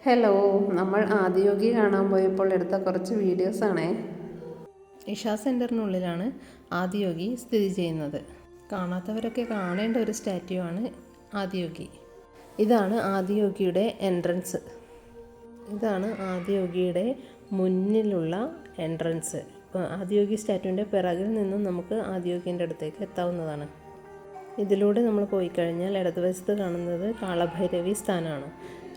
Hello, നമ്മൾ ആദിയോഗി കാണാൻ പോയപ്പോൾ എടുത്ത കുറച്ച് വീഡിയോസാണേ. ഇഷ സെൻറ്ററിനുള്ളിലാണ് ആദിയോഗി സ്ഥിതി ചെയ്യുന്നത്. കാണാത്തവരൊക്കെ കാണേണ്ട ഒരു സ്റ്റാറ്റ്യൂ ആണ് ആദിയോഗി. ഇതാണ് ആദിയോഗിയുടെ എൻട്രൻസ്. ഇതാണ് ആദിയോഗിയുടെ മുന്നിലുള്ള എൻട്രൻസ്. ആദിയോഗി സ്റ്റാറ്റ്യൂവിൻ്റെ പിറകിൽ നിന്നും നമുക്ക് ആദിയോഗീൻ്റെ അടുത്തേക്ക് എത്താവുന്നതാണ്. ഇതിലൂടെ നമ്മൾ പോയി കഴിഞ്ഞാൽ ഇടതുവശത്ത് കാണുന്നത് കാളഭൈരവി സ്ഥാനമാണ്.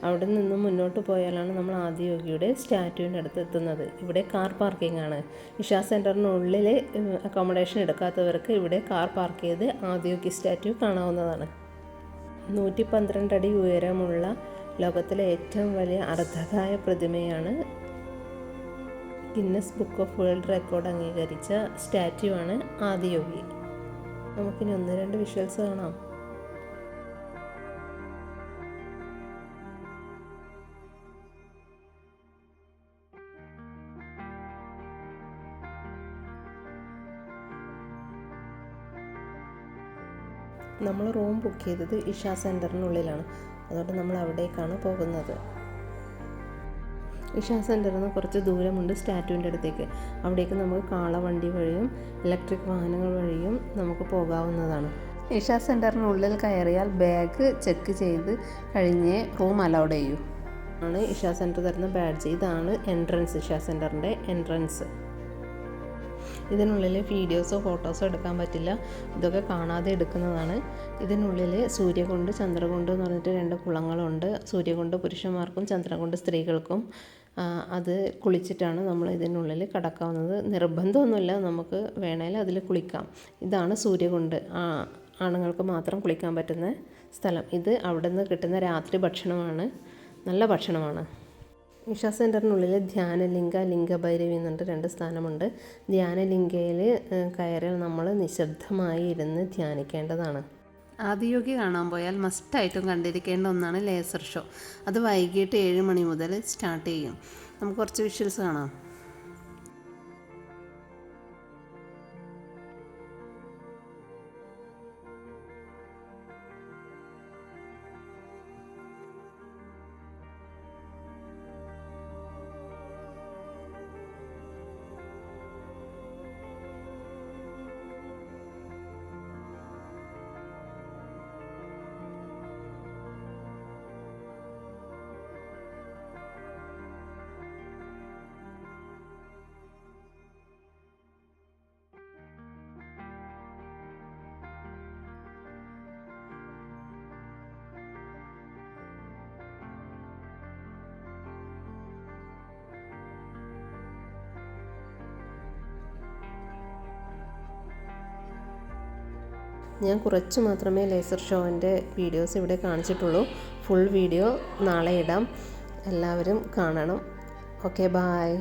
അവിടെ നിന്നും മുന്നോട്ട് പോയാലാണ് നമ്മൾ ആദിയോഗിയുടെ സ്റ്റാറ്റ്യൂവിൻ്റെ അടുത്ത് എത്തുന്നത്. ഇവിടെ കാർ പാർക്കിംഗ് ആണ്. ഇഷ സെൻറ്ററിനുള്ളിൽ അക്കോമഡേഷൻ എടുക്കാത്തവർക്ക് ഇവിടെ കാർ പാർക്ക് ചെയ്ത് ആദിയോഗി സ്റ്റാറ്റ്യൂ കാണാവുന്നതാണ്. 112 അടി ഉയരമുള്ള ലോകത്തിലെ ഏറ്റവും വലിയ അർദ്ധകായ പ്രതിമയാണ്. Guinness book of world record അംഗീകരിച്ച സ്റ്റാറ്റ്യൂ ആണ് ആദിയോഗി. നമുക്കിനി 1-2 വിഷ്വൽസ് കാണാം. നമ്മൾ റൂം ബുക്ക് ചെയ്തത് ഇഷ സെൻറ്ററിനുള്ളിലാണ്. അതുകൊണ്ട് നമ്മൾ അവിടേക്കാണ് പോകുന്നത്. ഇഷ സെൻറ്ററിൽ നിന്ന് കുറച്ച് ദൂരമുണ്ട് സ്റ്റാറ്റ്യൂവിൻ്റെ അടുത്തേക്ക്. അവിടേക്ക് നമുക്ക് കാളവണ്ടി വഴിയും ഇലക്ട്രിക് വാഹനങ്ങൾ വഴിയും നമുക്ക് പോകാവുന്നതാണ്. ഇഷ സെൻറ്ററിനുള്ളിൽ കയറിയാൽ ബാഗ് ചെക്ക് ചെയ്ത് കഴിഞ്ഞേ റൂം അലൗഡ് ചെയ്യൂ. ആണ് ഇഷ സെൻറ്റർ തരുന്ന ബാഡ്ജ്. ഇതാണ് എൻട്രൻസ്, ഇഷ സെൻറ്ററിൻ്റെ എൻട്രൻസ്. ഇതിനുള്ളിൽ വീഡിയോസോ ഫോട്ടോസോ എടുക്കാൻ പറ്റില്ല. ഇതൊക്കെ കാണാതെ എടുക്കുന്നതാണ്. ഇതിനുള്ളിൽ സൂര്യകുണ്ട്, ചന്ദ്രകുണ്ട് എന്ന് പറഞ്ഞിട്ട് 2 കുളങ്ങളുണ്ട്. സൂര്യകുണ്ട് പുരുഷന്മാർക്കും ചന്ദ്രകുണ്ട് സ്ത്രീകൾക്കും. അത് കുളിച്ചിട്ടാണ് നമ്മൾ ഇതിനുള്ളിൽ കടക്കാവുന്നത്. നിർബന്ധമൊന്നുമില്ല, നമുക്ക് വേണേൽ അതിൽ കുളിക്കാം. ഇതാണ് സൂര്യകുണ്ട്, ആണുങ്ങൾക്ക് മാത്രം കുളിക്കാൻ പറ്റുന്ന സ്ഥലം. ഇത് അവിടെ നിന്ന് കിട്ടുന്ന രാത്രി ഭക്ഷണമാണ്. നല്ല ഭക്ഷണമാണ്. ഇഷ സെൻറ്ററിനുള്ളിൽ ധ്യാനലിംഗ, ലിംഗഭൈരവി എന്നുണ്ട് 2 സ്ഥാനമുണ്ട്. ധ്യാനലിംഗയിൽ കയറിയാൽ നമ്മൾ നിശബ്ദമായി ഇരുന്ന് ധ്യാനിക്കേണ്ടതാണ്. ആദിയോഗി കാണാൻ പോയാൽ മസ്റ്റായിട്ടും കണ്ടിരിക്കേണ്ട ഒന്നാണ് ലേസർ ഷോ. അത് വൈകിട്ട് 7 മണി മുതൽ സ്റ്റാർട്ട് ചെയ്യും. നമുക്ക് കുറച്ച് വിഷ്വൽസ് കാണാം. ഞാൻ കുറച്ച് മാത്രമേ ലേസർ ഷോവിൻ്റെ വീഡിയോസ് ഇവിടെ കാണിച്ചിട്ടുള്ളൂ. ഫുൾ വീഡിയോ നാളെ ഇടാം. എല്ലാവരും കാണണം. Okay, bye.